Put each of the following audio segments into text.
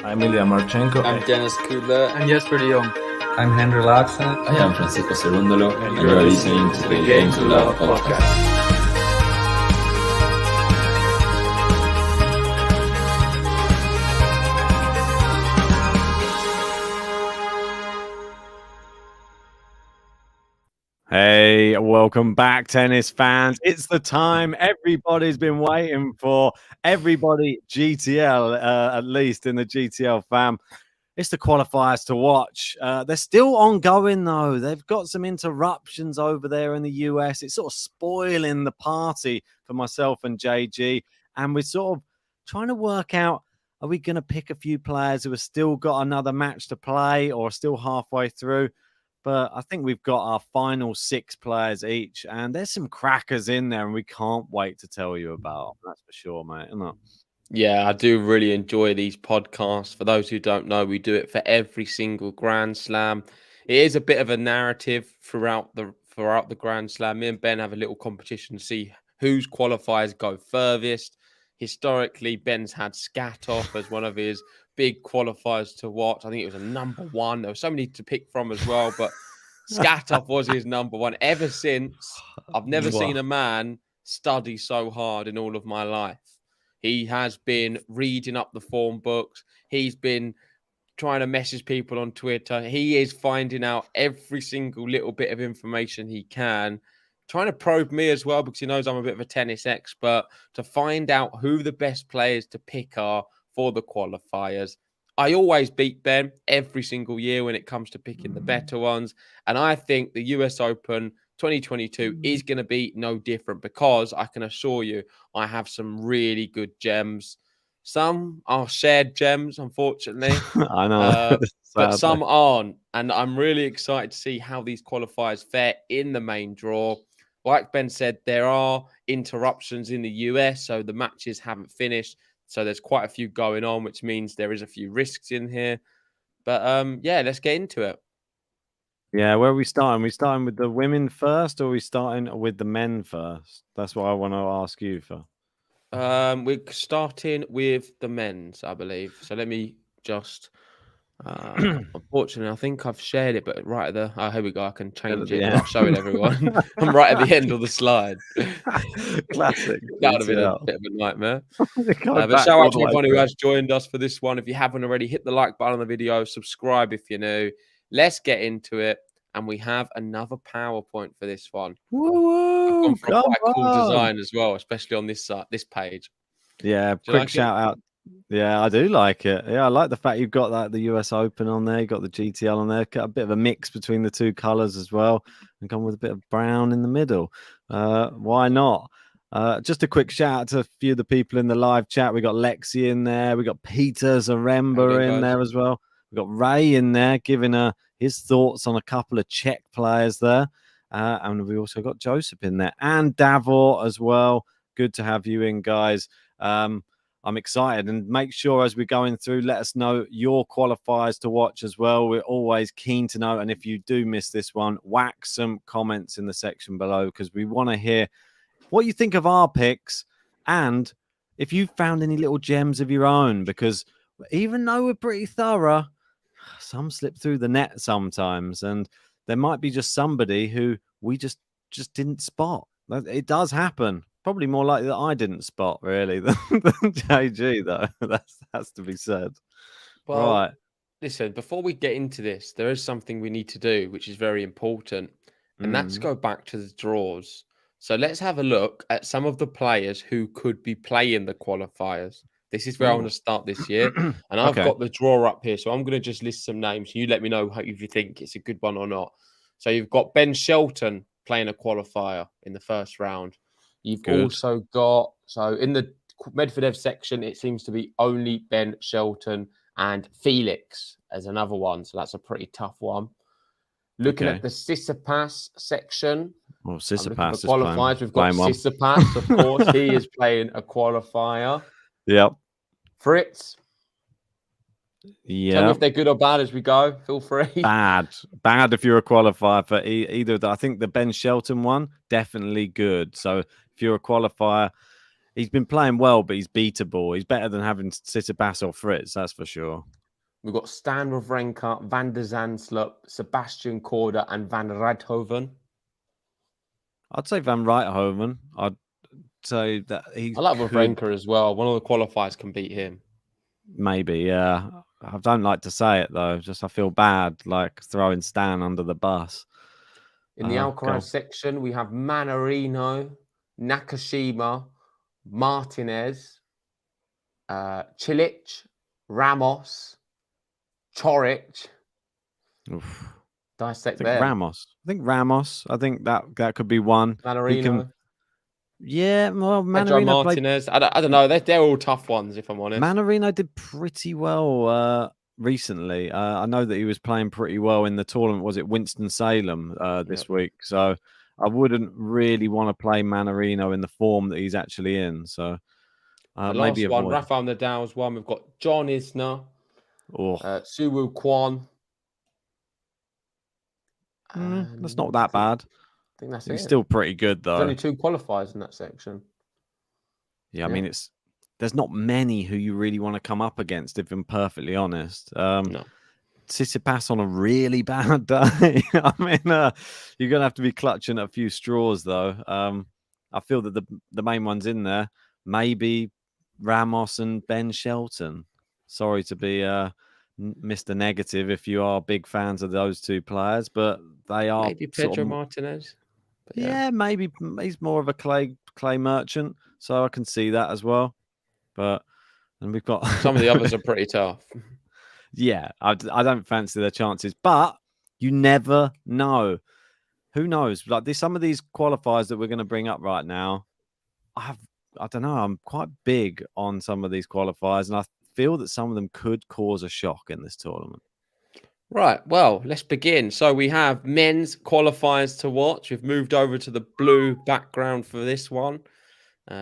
I'm Ilya Marchenko. I'm Dennis Kudla. I'm Jesper de Jong. I'm Henry Larsen. I am Francisco Cerundolo. And you are listening to the Game to Love podcast. Hey, welcome back, tennis fans. It's the time everybody's been waiting for. Everybody GTL, at least in the GTL fam. It's the qualifiers to watch. They're still ongoing, though. They've got some interruptions over there in the US. It's sort of spoiling the party for myself and JG. And we're sort of trying to work out, are we going to pick a few players who have still got another match to play or still halfway through? But I think we've got our final 6 players each, and there's some crackers in there, and we can't wait to tell you about. That's for sure, mate. Isn't it? Yeah, I do really enjoy these podcasts. For those who don't know, we do it for every single Grand Slam. It is a bit of a narrative throughout the Grand Slam. Me and Ben have a little competition to see whose qualifiers go furthest. Historically, Ben's had Skatov as one of his big qualifiers to watch. I think it was a number 1. There was so many to pick from as well, but Skatov was his number 1. Ever since, I've never seen a man study so hard in all of my life. He has been reading up the form books. He's been trying to message people on Twitter. He is finding out every single little bit of information he can, trying to probe me as well, because he knows I'm a bit of a tennis expert, to find out who the best players to pick are for the qualifiers. I always beat Ben every single year when it comes to picking the better ones. And I think the US Open 2022 is going to be no different, because I can assure you I have some really good gems. Some are shared gems, unfortunately. I know. But some aren't. And I'm really excited to see how these qualifiers fare in the main draw. Like Ben said, there are interruptions in the US, so the matches haven't finished. So there's quite a few going on, which means there is a few risks in here. But yeah, let's get into it. Yeah, where are we starting? We starting with the women first, or are we starting with the men first? That's what I want to ask you for. We're starting with the men's, I believe. So let me just... unfortunately, I think I've shared it, but right at the... Oh, here we go. I can change it without showing everyone. I'm right at the end of the slide. Classic. That would have been a bit of a nightmare. But shout out to everyone who has joined us for this one. If you haven't already, hit the like button on the video. Subscribe if you're new. Let's get into it. And we have another PowerPoint for this one. Woo! Quite a cool design as well, especially on this this page. Yeah, quick shout out. Yeah, I do like it. Yeah, I like the fact you've got the US Open on there. You've got the GTL on there. Got a bit of a mix between the two colours as well, and come with a bit of brown in the middle. Why not? Just a quick shout out to a few of the people in the live chat. We got Lexi in there. We got Peter Zaremba in there as well. We got Ray in there giving his thoughts on a couple of Czech players there. And we also got Joseph in there and Davor as well. Good to have you in, guys. I'm excited, and make sure as we're going through, let us know your qualifiers to watch as well. We're always keen to know. And if you do miss this one, whack some comments in the section below, because we want to hear what you think of our picks, and if you found any little gems of your own, because even though we're pretty thorough, some slip through the net sometimes, and there might be just somebody who we just didn't spot. It does happen. Probably more likely that I didn't spot, really, than JG, though. That has to be said. Well, right. Listen, before we get into this, there is something we need to do, which is very important, and that's go back to the draws. So let's have a look at some of the players who could be playing the qualifiers. This is where I want to start this year. And I've got the draw up here, so I'm going to just list some names. You let me know if you think it's a good one or not. So you've got Ben Shelton playing a qualifier in the first round. You've also got, so in the Medvedev section, it seems to be only Ben Shelton and Felix as another one. So that's a pretty tough one. Looking at the Tsitsipas section. Well, Tsitsipas is qualifiers. We've got Tsitsipas, of course. He is playing a qualifier. Yep. Fritz. Yeah. Tell me if they're good or bad as we go. Feel free. Bad if you're a qualifier for either of the, I think the Ben Shelton one, definitely good. So if you're a qualifier, he's been playing well, but he's beatable. He's better than having Tsitsipas or Fritz, that's for sure. We've got Stan Wawrinka, Van der Zandslup, Sebastian Korda, and Van Rijthoven. I'd say Van Rijthoven. I'd say that he I like could Wawrinka as well. One of the qualifiers can beat him. maybe, yeah. I don't like to say it though. Just I feel bad like throwing Stan under the bus. In the Alcaraz section, we have Manarino, Nakashima, Martinez, Cilic, Ramos, Choric. Oof. Dissect I there. think Ramos. I think that could be one. Manarino. Yeah, well, Pedro Manarino Martinez. I don't know. They're all tough ones, if I'm honest. Manarino did pretty well recently. I know that he was playing pretty well in the tournament. Was it Winston-Salem this week? So I wouldn't really want to play Manarino in the form that he's actually in. So the maybe last one, avoid. Rafael Nadal's one. We've got John Isner, Suwoo Kwon. That's not that bad. I think that's He's it. still pretty good though. There's only 2 qualifiers in that section. Yeah, I mean there's not many who you really want to come up against, if I'm perfectly honest. No. Tsitsipas on a really bad day. I mean, you're gonna have to be clutching at a few straws though. I feel that the main ones in there, maybe Ramos and Ben Shelton. Sorry to be Mr. Negative if you are big fans of those 2 players, but they are maybe Pedro Martinez. Yeah, maybe he's more of a clay merchant, so I can see that as well. But and we've got some of the others are pretty tough. Yeah, I don't fancy their chances, but you never know. Who knows? Like some of these qualifiers that we're going to bring up right now, I don't know. I'm quite big on some of these qualifiers, and I feel that some of them could cause a shock in this tournament. Right, well, let's begin. So we have men's qualifiers to watch. We've moved over to the blue background for this one.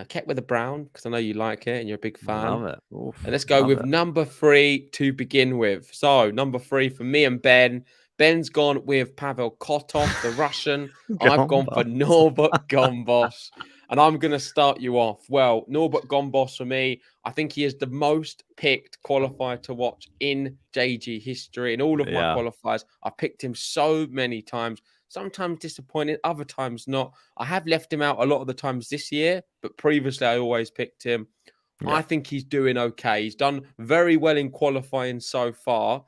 Kept with the brown, because I know you like it and you're a big fan. Love it. Oof, and let's go with number 3 to begin with. So number 3 for me and Ben. Ben's gone with Pavel Kotov, the Russian. I've gone for Norbert Gombos. And I'm going to start you off. Well, Norbert Gombos for me, I think he is the most picked qualifier to watch in JG history. In all of my qualifiers, I picked him so many times. Sometimes disappointed, other times not. I have left him out a lot of the times this year, but previously I always picked him. Yeah. I think he's doing okay. He's done very well in qualifying so far.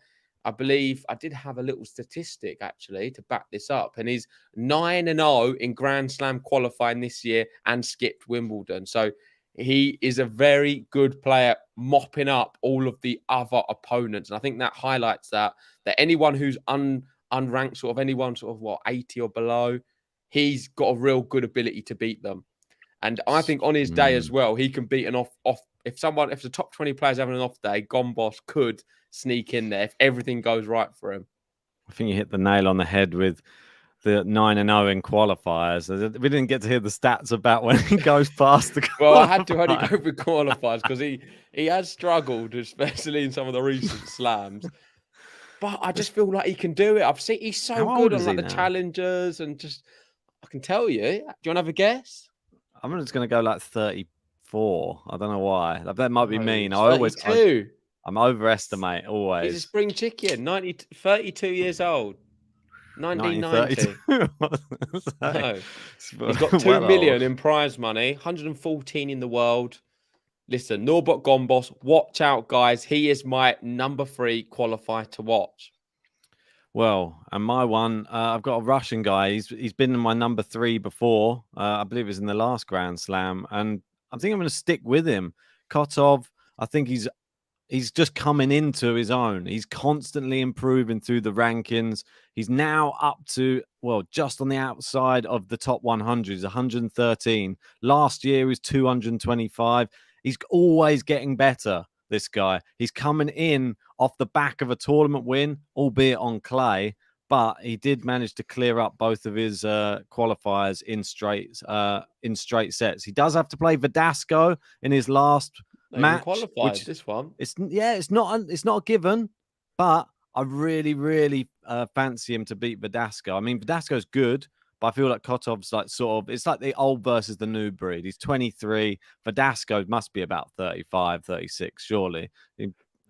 I believe I did have a little statistic actually to back this up, and he's 9-0 in Grand Slam qualifying this year and skipped Wimbledon. So he is a very good player, mopping up all of the other opponents. And I think that highlights that anyone who's unranked, sort of anyone sort of 80 or below, he's got a real good ability to beat them. And I think on his day as well, he can beat an off if the top 20 players having an off day, Gombos could sneak in there if everything goes right for him. I think you hit the nail on the head with the 9-0 in qualifiers. We didn't get to hear the stats about when he goes past the Well, I had to only go with qualifiers because he has struggled, especially in some of the recent slams. But I just feel like he can do it. I've seen he's so good on the challengers, and just I can tell you. Do you want to have a guess? I'm just going to go like 34. I don't know why. That might be mean. I'm overestimate always. He's a spring chicken. 32 years old. 1990. No. He's got 2 million in prize money. 114 in the world. Listen, Norbert Gombos, watch out, guys. He is my number 3 qualifier to watch. Well, and my one, I've got a Russian guy. He's been in my number 3 before. I believe it was in the last Grand Slam. And I think I'm going to stick with him. Kotov, I think he's just coming into his own. He's constantly improving through the rankings. He's now up to, just on the outside of the top 100. He's 113. Last year, he was 225. He's always getting better, this guy. He's coming in off the back of a tournament win, albeit on clay, but he did manage to clear up both of his qualifiers in straight sets. He does have to play Verdasco in his last match. Qualified this one. It's not a given, but I really, really fancy him to beat Verdasco. I mean, Verdasco's good, But I feel like Kotov's like sort of, it's like the old versus the new breed. He's 23. Verdasco must be about 35, 36, surely.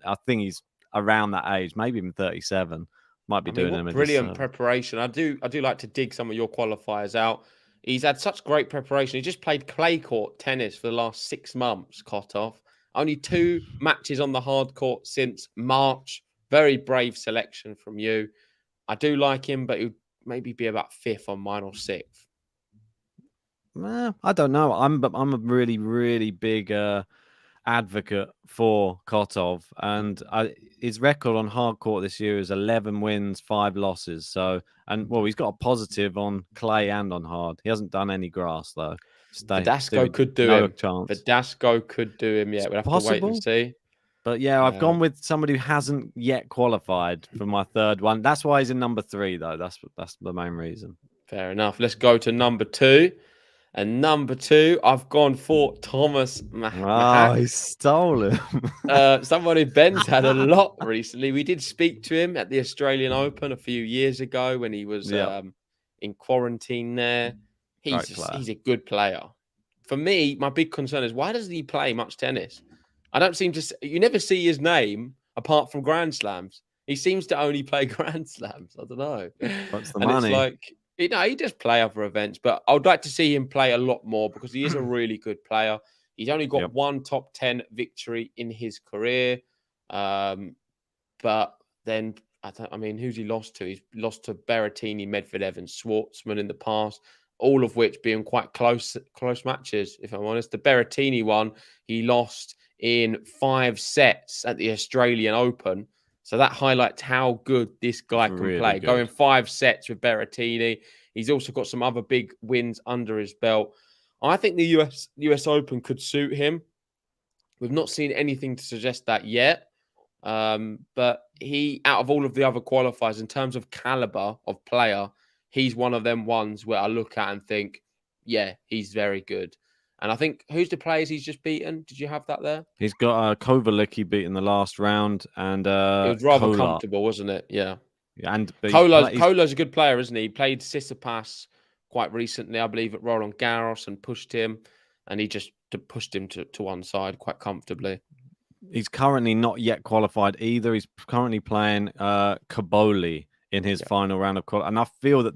I think he's around that age, maybe even 37. Might be doing what him a brilliant disservice. preparation. I do like to dig some of your qualifiers out. He's had such great preparation. He just played clay court tennis for the last 6 months, Kotov. Only 2 matches on the hard court since March. Very brave selection from you. I do like him, but he would maybe be about 5th on mine or 6th. I don't know. I'm a really, really big advocate for Kotov, and his record on hard court this year is 11 wins, 5 losses. So, he's got a positive on clay and on hard. He hasn't done any grass though. Verdasco could do no him. chance. Verdasco could do him. Yeah, It's we'll have possible. to wait and see. But yeah, I've gone with somebody who hasn't yet qualified for my third one. That's why he's in number 3, though. That's the main reason. Fair enough. Let's go to number 2. And number 2, I've gone for Thomas Mahak. Oh, he stole him. Someone who Ben's had a lot recently. We did speak to him at the Australian Open a few years ago when he was in quarantine there. He's a good player. For me, my big concern is, why doesn't he play much tennis? I don't seem to. You never see his name apart from Grand Slams. He seems to only play Grand Slams. I don't know. What's the and money? It's like, he does play other events, but I would like to see him play a lot more because he is a really good player. He's only got 1 top 10 victory in his career. But then, who's he lost to? He's lost to Berrettini, Medvedev, and Schwartzman in the past, all of which being quite close matches, if I'm honest. The Berrettini one, he lost in 5 sets at the Australian Open. So that highlights how good this guy can really play. good. Going 5 sets with Berrettini. He's also got some other big wins under his belt. I think the US Open could suit him. We've not seen anything to suggest that yet. But he, out of all of the other qualifiers, in terms of caliber of player, he's one of them ones where I look at and think, yeah, he's very good. And I think, who's the players he's just beaten? Did you have that there? He's got Kovalik he beat in the last round, and it was rather Kolar. comfortable, wasn't it? Yeah. And Kolar's a good player, isn't he? He played Tsitsipas quite recently, I believe, at Roland Garros and pushed him, and he just pushed him to one side quite comfortably. He's currently not yet qualified either. He's currently playing Kaboli in his final round of qualifying. And I feel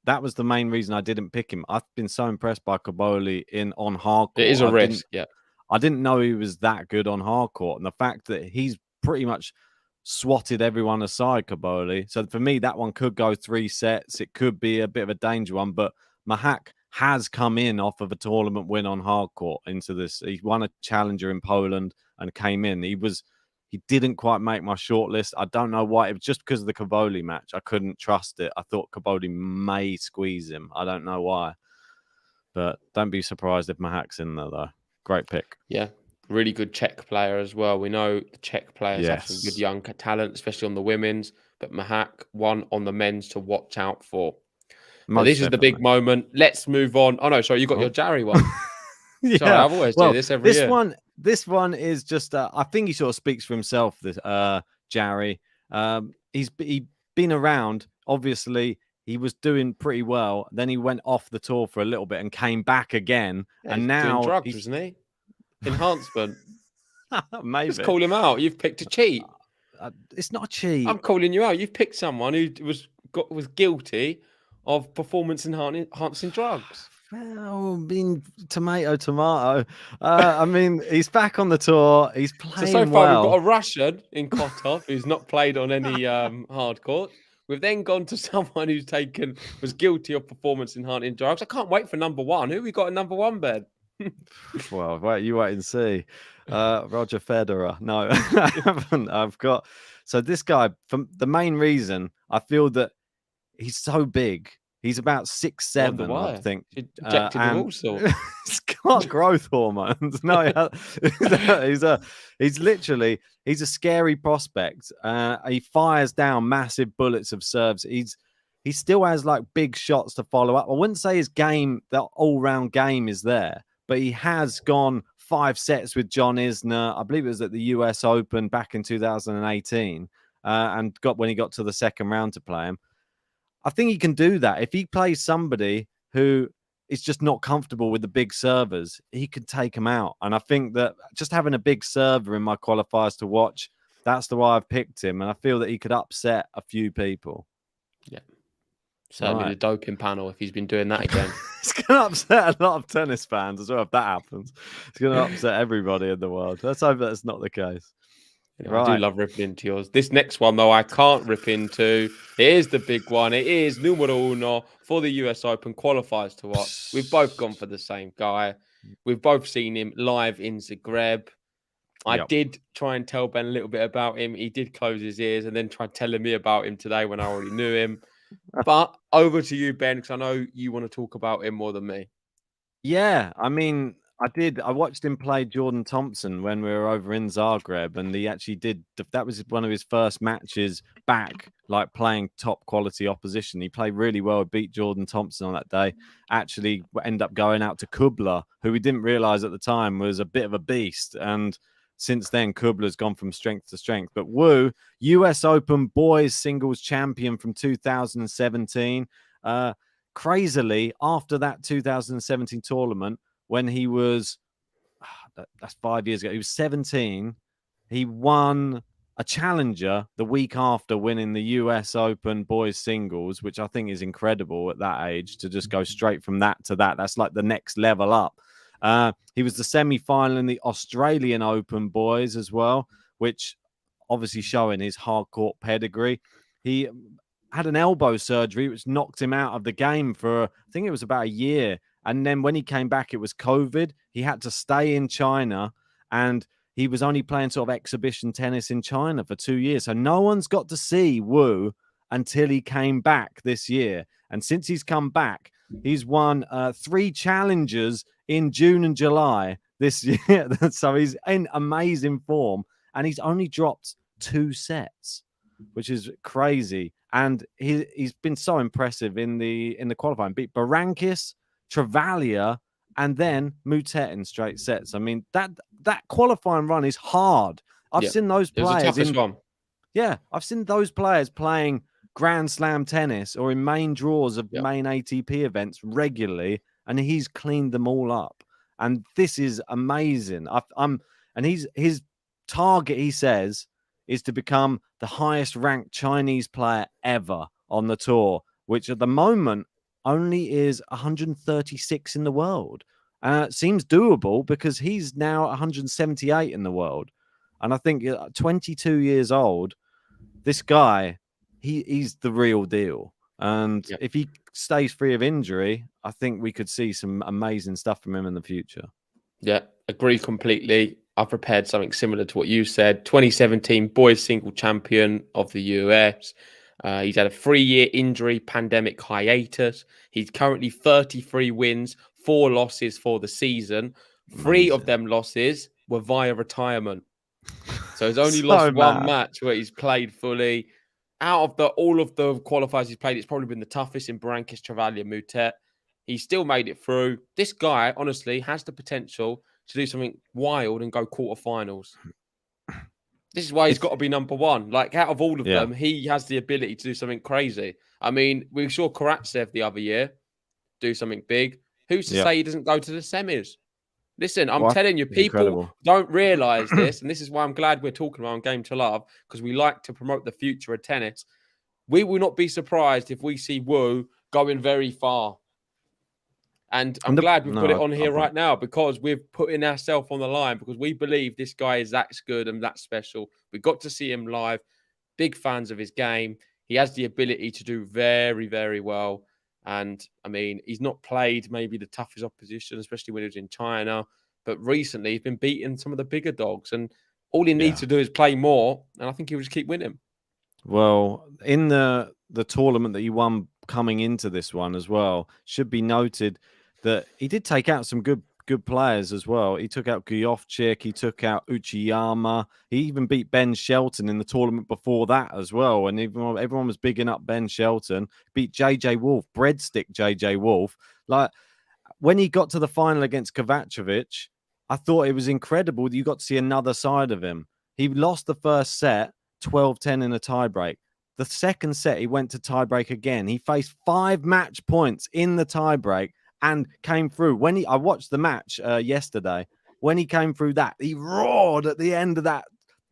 that was the main reason I didn't pick him. I've been so impressed by Kaboli on hard court. It is a risk, I didn't know he was that good on hard court. And the fact that he's pretty much swatted everyone aside, Kaboli. So for me, that one could go 3 sets. It could be a bit of a danger one. But Mahak has come in off of a tournament win on hard court into this. He won a challenger in Poland and came in. He didn't quite make my shortlist. I don't know why. It was just because of the Kaboli match. I couldn't trust it. I thought Kaboli may squeeze him. I don't know why. But don't be surprised if Mahak's in there, though. Great pick. Yeah. Really good Czech player as well. We know the Czech players have some good young talent, especially on the women's. But Mahak, one on the men's to watch out for. This is the big moment. Let's move on. Oh, no, sorry. You got your Jarry one. Yeah. Sorry, I've always do this every year. This one is just, I think he sort of speaks for himself, this Jarry. He's been around. Obviously, he was doing pretty well. Then he went off the tour for a little bit and came back again. Yeah, and now doing drugs, wasn't he? Enhancement. Maybe. Just call him out. You've picked a cheat. It's not a cheat. I'm calling you out. You've picked someone who was guilty of performance enhancing drugs. Well, being tomato. I mean, he's back on the tour. He's playing so far well. We've got a Russian in Kotov who's not played on any hard court. We've then gone to someone who's was guilty of performance enhancing drugs. I can't wait for number 1. Who we got at number 1, Ben? Well, wait and see. Roger Federer. No, I haven't. I've got. So this guy, from the main reason, I feel that he's so big. He's about 6'7", I think. Injected with all sorts. He's got growth hormones. No, he's a scary prospect. He fires down massive bullets of serves. He still has like big shots to follow up. I wouldn't say his game, that all-round game, is there, but he has gone 5 sets with John Isner. I believe it was at the US Open back in 2018, and when he got to the second round to play him. I think he can do that. If he plays somebody who is just not comfortable with the big servers, he can take them out. And I think that just having a big server in my qualifiers to watch, that's the why I've picked him. And I feel that he could upset a few people. Yeah. Certainly the doping panel, if he's been doing that again. It's going to upset a lot of tennis fans as well if that happens. It's going to upset everybody in the world. Let's hope that's not the case. I do love ripping into yours. This next one, though, I can't rip into. It is the big one. It is numero uno for the US Open qualifiers to watch. We've both gone for the same guy. We've both seen him live in Zagreb. I did try and tell Ben a little bit about him. He did close his ears and then tried telling me about him today when I already knew him. But over to you, Ben, because I know you want to talk about him more than me. Yeah, I mean, I did. I watched him play Jordan Thompson when we were over in Zagreb, and he actually did. That was one of his first matches back, like playing top quality opposition. He played really well, beat Jordan Thompson on that day. Actually, ended up going out to Kubler, who we didn't realize at the time was a bit of a beast. And since then, Kubler's gone from strength to strength. But Wu, US Open boys singles champion from 2017. Crazily, after that 2017 tournament, when he was, that's 5 years ago, he was 17, he won a challenger the week after winning the US Open boys singles, which I think is incredible at that age to just go straight from that to that. That's like the next level up. He was the semi-final in the Australian Open boys as well, which obviously showing his hard court pedigree. He had an elbow surgery, which knocked him out of the game for, I think it was about a year. And then when he came back, it was COVID. He had to stay in China, and he was only playing sort of exhibition tennis in China for 2 years. So no one's got to see Wu until he came back this year. And since he's come back, he's won 3 challengers in June and July this year. So he's in amazing form, and he's only dropped 2 sets, which is crazy. And he's been so impressive in the qualifying. Beat Berankis, Travaglia, and then Moutet in straight sets. I mean, that qualifying run is hard. I've seen those players I've seen those players playing Grand Slam tennis or in main draws of main ATP events regularly, and he's cleaned them all up. And this is amazing. And his target, he says, is to become the highest ranked Chinese player ever on the tour, which at the moment only is 136 in the world. It seems doable because he's now 178 in the world. And I think 22 years old, this guy, he's the real deal. And if he stays free of injury, I think we could see some amazing stuff from him in the future. Yeah, agree completely. I've prepared something similar to what you said. 2017 boys single champion of the US. He's had a 3-year injury pandemic hiatus. He's currently 33 wins, 4 losses for the season. Amazing. 3 of them losses were via retirement. So he's only lost one match where he's played fully. Out of all of the qualifiers he's played, it's probably been the toughest in Berankis, Travaglia, Moutet. He still made it through. This guy, honestly, has the potential to do something wild and go quarterfinals. This is why he's got to be number one. Like, out of all of them, he has the ability to do something crazy. I mean, we saw Karatsev the other year do something big. Who's to say he doesn't go to the semis? Listen, I'm telling you, people don't realise this, and this is why I'm glad we're talking about on Game to Love, because we like to promote the future of tennis. We will not be surprised if we see Wu going very far. And I'm glad we've put it on here right now, because we're putting ourselves on the line, because we believe this guy is that good and that special. We got to see him live. Big fans of his game. He has the ability to do very, very well. And, I mean, he's not played maybe the toughest opposition, especially when he was in China. But recently, he's been beating some of the bigger dogs. And all he needs to do is play more. And I think he'll just keep winning. Well, in the tournament that he won coming into this one as well, should be noted that he did take out some good players as well. He took out Guyovchik, he took out Uchiyama, he even beat Ben Shelton in the tournament before that as well. And even everyone was bigging up Ben Shelton, beat JJ Wolf, breadstick JJ Wolf. Like, when he got to the final against Kovacevic, I thought it was incredible that you got to see another side of him. He lost the first set 12-10 in a tiebreak, The second set, he went to tiebreak again. He faced 5 match points in the tiebreak and came through. I watched the match yesterday, when he came through that, he roared at the end of that.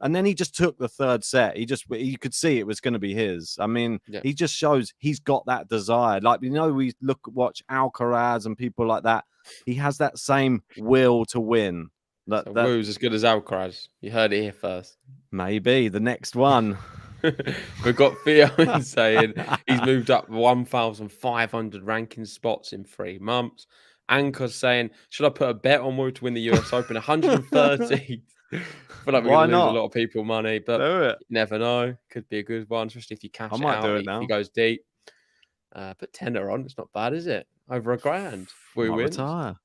And then he just took the third set. You could see it was going to be his. I mean, he just shows he's got that desire. Like, we watch Alcaraz and people like that. He has that same will to win. Wu's as good as Alcaraz. You heard it here first. Maybe the next one. We've got Theo saying he's moved up 1,500 ranking spots in 3 months. Anchor's saying, should I put a bet on Wu to win the US Open? 130. I feel like we're going to lose a lot of people money, but you never know. Could be a good one, especially if you cash it out. If he goes deep. But tenner on, it's not bad, is it? Over $1,000. Wu wins. Retire.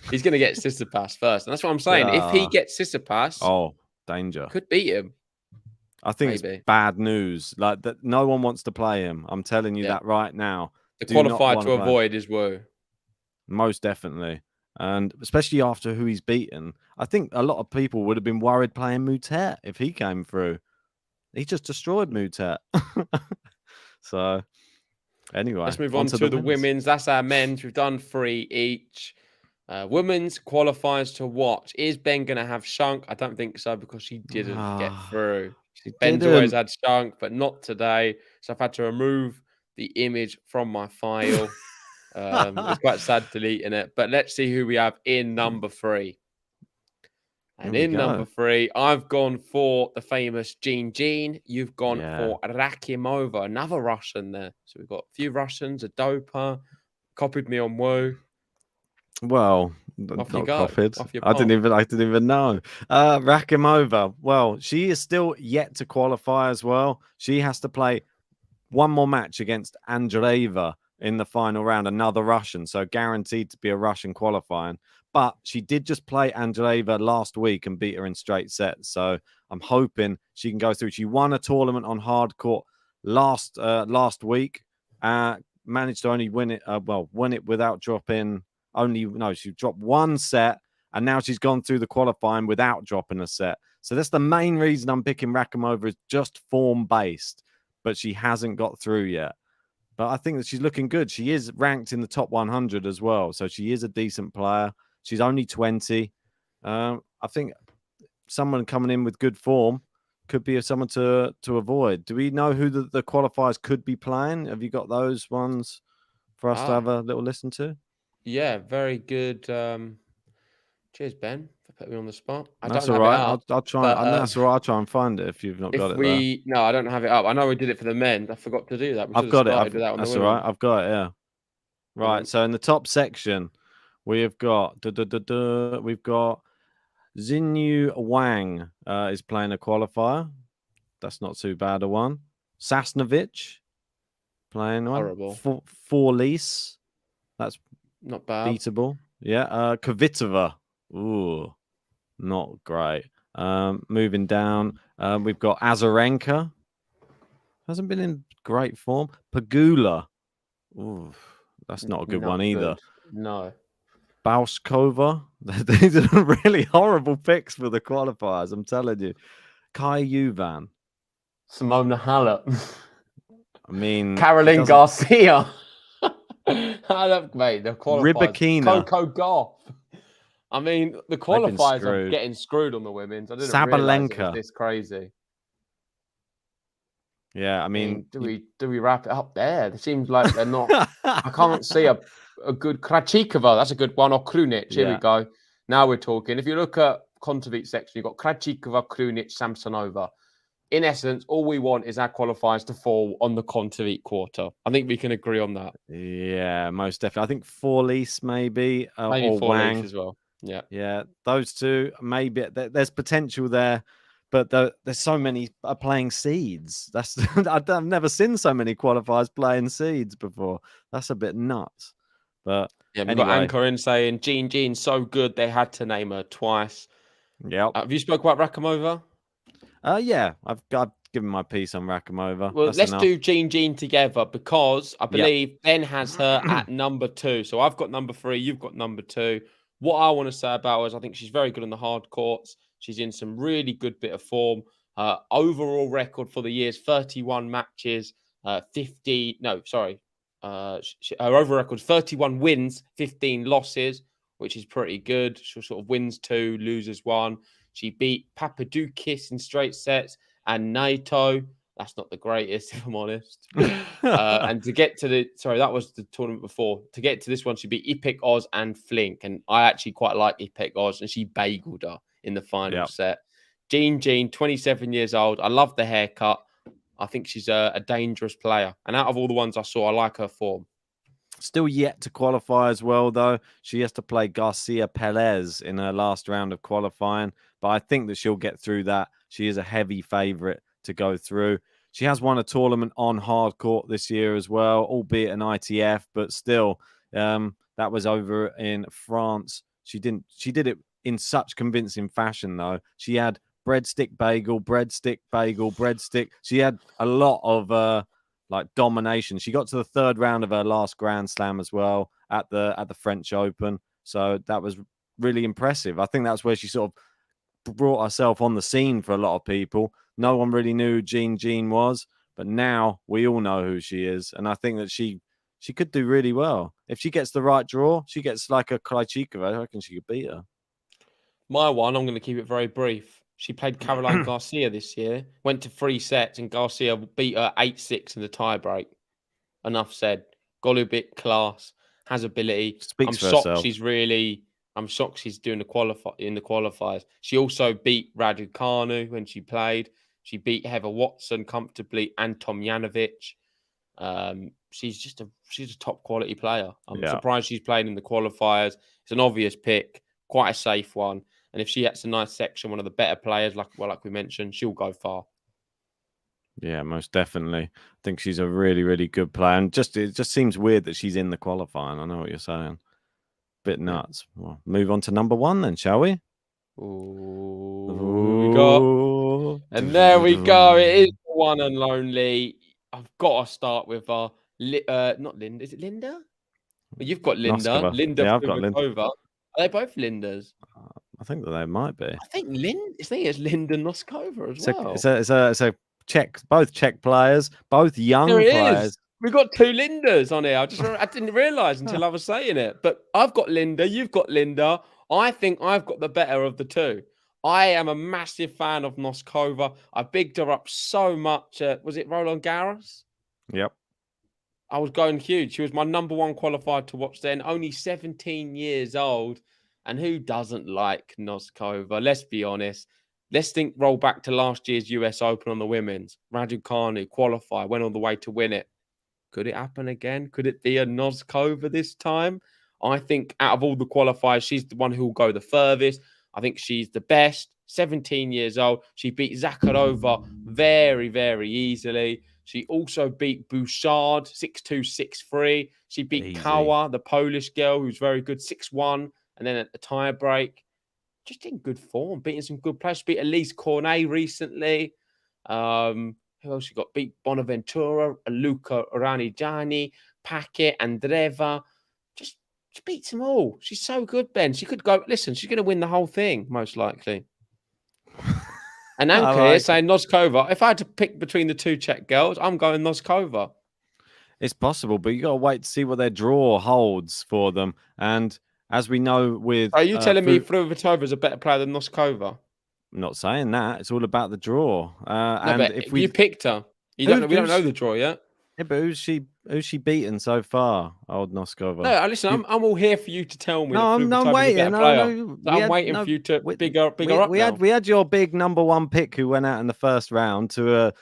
He's going to get Tsitsipas first. And that's what I'm saying. If he gets Tsitsipas, danger. Could beat him. I think it's bad news. Like that, no one wants to play him. I'm telling you that right now. The qualifier to avoid is Wu. Most definitely. And especially after who he's beaten, I think a lot of people would have been worried playing Mutet if he came through. He just destroyed Mutet. So, anyway. Let's move on to the women's. That's our men's. We've done 3 each. Women's qualifiers to watch. Is Ben going to have Shunk? I don't think so because she didn't get through. Ben's always had Shunk, but not today. So I've had to remove the image from my file. It's quite sad deleting it, but let's see who we have in number 3. And in number 3, I've gone for the famous Jean. You've gone for Rakimova, another Russian there. So we've got a few Russians, a doper, copied me on Wu. Well, not copied. I didn't even know. Rakimova. Well, she is still yet to qualify as well. She has to play one more match against Andreeva in the final round, another Russian, so guaranteed to be a Russian qualifying. But she did just play Andreeva last week and beat her in straight sets. So I'm hoping she can go through. She won a tournament on hard court last week. Managed to only win it. Won it without dropping. She dropped 1 set, and now she's gone through the qualifying without dropping a set. So that's the main reason I'm picking Rakimova, is just form based, but she hasn't got through yet. But I think that she's looking good. She is ranked in the top 100 as well. So she is a decent player. She's only 20. I think someone coming in with good form could be someone to avoid. Do we know who the qualifiers could be playing? Have you got those ones for us to have a little listen to? Yeah, very good. Cheers, Ben, for putting me on the spot. That's all right. I'll try. That's all right. I'll try and find it if you've not got it there. No, I don't have it up. I know we did it for the men. I forgot to do that. I've got it. That's all right. I've got it. Yeah. Right. So in the top section, we have got we've got Xinyu Wang is playing a qualifier. That's not too bad a one. Sasnovich playing one. Horrible. Forlis. That's not bad. Beatable. Yeah. Kvitova. Ooh, not great. Moving down, we've got Azarenka. Hasn't been in great form. Pagula. Ooh, that's not a good one either. No. Bauskova. These are really horrible picks for the qualifiers, I'm telling you. Kai Yuvan. Simona Halep. I mean, Caroline Garcia. Halep, mate. The qualifiers. Rybakina. Coco Gauff. I mean, the qualifiers are getting screwed on the women's. I didn't realize it was this crazy. Yeah, I mean, do we wrap it up there? It seems like they're not. I can't see a good Krachikova. That's a good one. Or Krunic. Here we go. Now we're talking. If you look at Kontovich section, you've got Krachikova, Krunic, Samsonova. In essence, all we want is our qualifiers to fall on the Kontovich quarter. I think we can agree on that. Yeah, most definitely. I think Forlis maybe or Forlis Wang as well. Yeah, those two maybe. There's potential there, but there's so many playing seeds. I've never seen so many qualifiers playing seeds before. That's a bit nuts. But yeah, we've got Anchor in saying Jean's so good they had to name her twice. Yeah. Have you spoke about Rakimova? Yeah, I've given my piece on Rakimova. Well, let's do Jean together because I believe Ben has her at number 2. So I've got number 3. You've got number 2. What I want to say about her is I think she's very good on the hard courts. She's in some really good bit of form. Overall record for the year is 31 matches, 50. No, sorry. Her overall record is 31 wins, 15 losses, which is pretty good. She sort of wins 2, loses 1. She beat Papadakis in straight sets and Naito. That's not the greatest, if I'm honest. And to get to that was the tournament before. To get to this one, she beat Ipek Oz and Flink. And I actually quite like Ipek Oz, and she bageled her in the final set. Jean, 27 years old. I love the haircut. I think she's a dangerous player. And out of all the ones I saw, I like her form. Still yet to qualify as well, though. She has to play Garcia Perez in her last round of qualifying. But I think that she'll get through that. She is a heavy favourite to go through. She has won a tournament on hard court this year as well, albeit an ITF, but still, that was over in France. She did it in such convincing fashion, though. She had breadstick, bagel, breadstick, bagel, breadstick. She had a lot of domination. She got to the third round of her last Grand Slam as well at the French Open. So that was really impressive. I think that's where she sort of brought herself on the scene for a lot of people. No one really knew who Jean was, but now we all know who she is. And I think that she could do really well. If she gets the right draw, she gets like a Krejcikova, I reckon she could beat her. My one, I'm going to keep it very brief. She played Caroline Garcia this year, went to 3 sets, and Garcia beat her 8-6 in the tiebreak. Enough said. Golubic class, has ability. Speaks for herself. I'm shocked she's doing the qualifiers. She also beat Raducanu when she played. She beat Heather Watson comfortably and Tomjanovic. She's a top quality player. I'm surprised she's playing in the qualifiers. It's an obvious pick, quite a safe one. And if she gets a nice section, one of the better players, like we mentioned, she'll go far. Yeah, most definitely. I think she's a really, really good player. And it just seems weird that she's in the qualifying. I know what you're saying. Bit nuts. Well, move on to number 1 then, shall we? Ooh. And there we go. It is the one and only. I've got to start with not Linda. Is it Linda? Well, you've got Linda. Noskova. Linda. I've got Linda. Are they both Lindas? I think that they might be. I think it's Linda Noskova as well. It's a Czech, both Czech players, both young players. We've got 2 Lindas on here. I didn't realise until I was saying it. But I've got Linda. You've got Linda. I think I've got the better of the 2. I am a massive fan of Noskova. I bigged her up so much. Was it Roland Garros? Yep. I was going huge. She was my number 1 qualified to watch then. Only 17 years old. And who doesn't like Noskova? Let's be honest. Let's roll back to last year's US Open on the women's. Raducanu qualified, went all the way to win it. Could it happen again? Could it be a Noskova this time? I think out of all the qualifiers, she's the one who will go the furthest. I think she's the best. 17 years old. She beat Zakharova very, very easily. She also beat Bouchard 6-2, 6-3. She beat Kawa, the Polish girl, who's very good, 6-1. And then at the tie break, just in good form, beating some good players. She beat Elise Cornet recently. Who else she got? Beat Bonaventura, Luca Ranigiani, Paquet, Andreeva. Just beats them all. She's so good, Ben. She could go, listen, she's going to win the whole thing, most likely. And Anka here saying Noskova. If I had to pick between the 2 Czech girls, I'm going Noskova. It's possible, but you got to wait to see what their draw holds for them. And as we know with... Are you telling me Fruhvirtova is a better player than Noskova? I'm not saying that. It's all about the draw. If you picked her, we don't know the draw yet. Yeah, but who's she beaten so far, old Noskova? No, listen, I'm all here for you to tell me. No, I'm waiting. I'm waiting for you to big her up. We had your big number 1 pick who went out in the first round to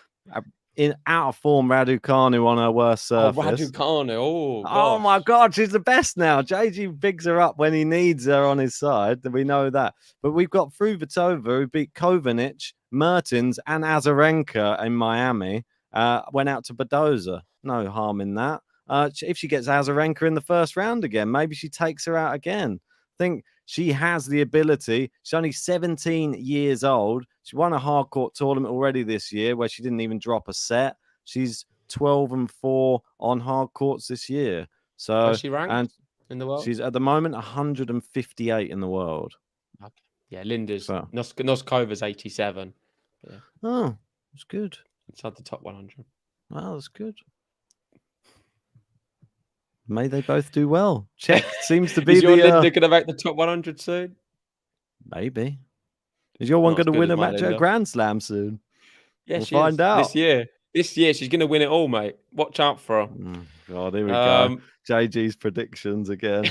in out of form Raducanu on her worst surface. Raducanu, oh my God, she's the best now. JG bigs her up when he needs her on his side. We know that. But we've got Fruhvirtova who beat Kovanic, Mertens, and Azarenka in Miami. Went out to Badoza. No harm in that. If she gets Azarenka in the first round again, maybe she takes her out again. I think she has the ability. She's only 17 years old. She won a hard court tournament already this year where she didn't even drop a set. She's 12-4 on hard courts this year. So is she ranked in the world? She's at the moment 158 in the world. Okay. Yeah, Linda's Noskova's 87. Yeah. Oh, it's good. Inside the top 100. Well, that's good. May they both do well. Czech seems to be Is your the Linda going to make the top 100 soon? maybe. Is your one Not as going to good win as a my match at a Linda. Grand Slam soon? Yeah, We'll she find is. out. This year, she's going to win it all, mate. Watch out for her. God, here we go. JG's predictions again.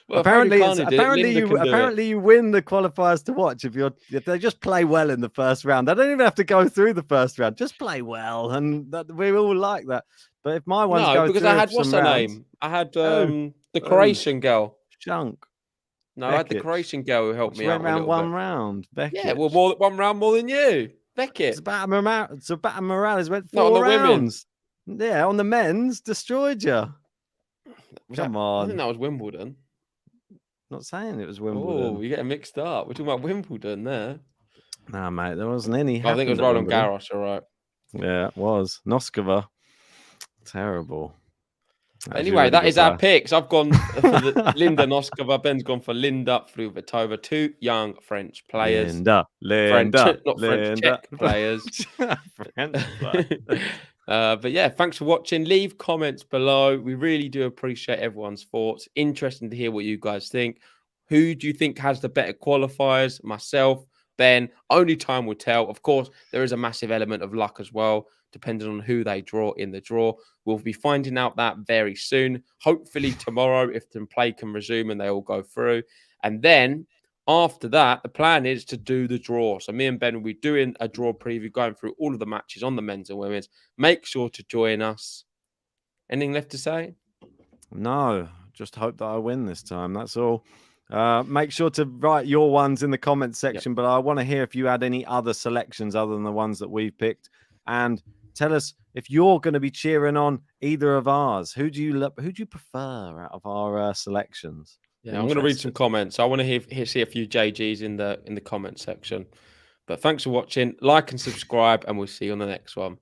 Well, apparently Linda can do it. you win the qualifiers to watch if they just play well in the first round. They don't even have to go through the first round. Just play well, and we all like that. But if my ones go because through I had some what's her rounds, name? I had the Croatian girl. Shunk. No, I had the Croatian girl who helped me went out a little one bit. round. Beckett. Yeah, well, one round more than you. Beckett. Zabata Morales went 4 on the rounds. Yeah, on the men's, destroyed you. Come on. I think that was Wimbledon. Not saying it was Wimbledon. Oh, you're getting mixed up. We're talking about Wimbledon there. Nah, mate, there wasn't any. I think it was Roland Garros, all right. Yeah, it was. Noskova. Terrible. Anyway, that is our picks. I've gone for Linda Noskova. Ben's gone for Linda Fruhvirtova. 2 young French players. Linda. French, Czech players. But yeah, thanks for watching. Leave comments below. We really do appreciate everyone's thoughts. Interesting to hear what you guys think. Who do you think has the better qualifiers? Myself, Ben. Only time will tell. Of course, there is a massive element of luck as well, depending on who they draw in the draw. We'll be finding out that very soon. Hopefully tomorrow, if the play can resume and they all go through. And then after that, the plan is to do the draw. So me and Ben will be doing a draw preview, going through all of the matches on the men's and women's. Make sure to join us. Anything left to say? No, just hope that I win this time. That's all. Make sure to write your ones in the comments section, but I want to hear if you had any other selections other than the ones that we've picked. And tell us if you're going to be cheering on either of ours. Who do you prefer out of our selections? Yeah, I'm going to read some comments. I want to see a few JGs in the comment section. But thanks for watching. Like and subscribe, and we'll see you on the next one.